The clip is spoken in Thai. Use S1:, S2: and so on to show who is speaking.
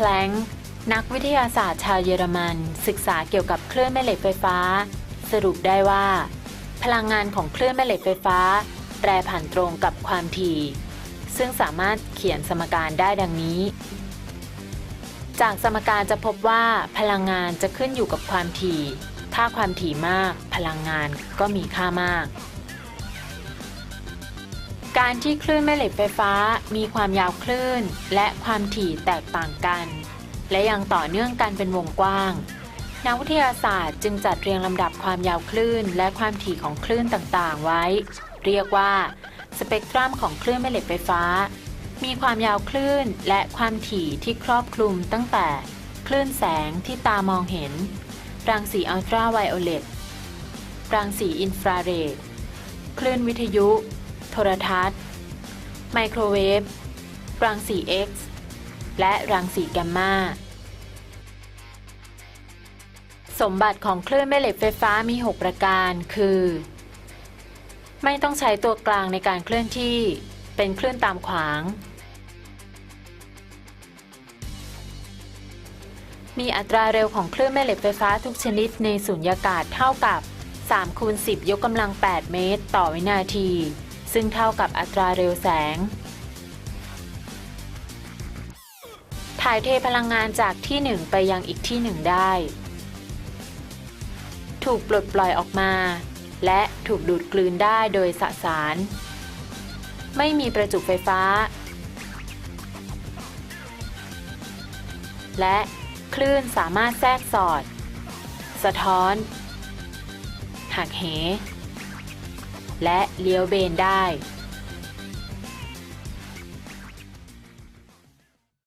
S1: แพลงค์นักวิทยาศาสตร์ชาวเยอรมันศึกษาเกี่ยวกับคลื่นแม่เหล็กไฟฟ้าสรุปได้ว่าพลังงานของคลื่นแม่เหล็กไฟฟ้าแปรผันตรงกับความถี่ซึ่งสามารถเขียนสมการได้ดังนี้จากสมการจะพบว่าพลังงานจะขึ้นอยู่กับความถี่ถ้าความถี่มากพลังงานก็มีค่ามากการที่คลื่นแม่เหล็กไฟฟ้ามีความยาวคลื่นและความถี่แตกต่างกันและยังต่อเนื่องกันเป็นวงกว้างนักวิทยาศาสตร์จึงจัดเรียงลำดับความยาวคลื่นและความถี่ของคลื่นต่างๆไว้เรียกว่าสเปกตรัมของคลื่นแม่เหล็กไฟฟ้ามีความยาวคลื่นและความถี่ที่ครอบคลุมตั้งแต่คลื่นแสงที่ตามองเห็นรังสีอัลตราไวโอเลตรังสีอินฟราเรดคลื่นวิทยุโทรทัศน์ไมโครเวฟรังสี X และรังสีแกมมาสมบัติของคลื่นแม่เหล็กไฟฟ้ามี6ประการคือไม่ต้องใช้ตัวกลางในการเคลื่อนที่เป็นคลื่นตามขวางมีอัตราเร็วของคลื่นแม่เหล็กไฟฟ้าทุกชนิดในสุญญากาศเท่ากับ3 คูณ 10 ยกกำลัง 8 เมตรต่อวินาทีซึ่งเท่ากับอัตราเร็วแสงถ่ายเทพลังงานจากที่หนึ่งไปยังอีกที่หนึ่งได้ถูกปลดปล่อยออกมาและถูกดูดกลืนได้โดยสสารไม่มีประจุไฟฟ้าและคลื่นสามารถแทรกสอดสะท้อนหักเหและเลี้ยวเบนได้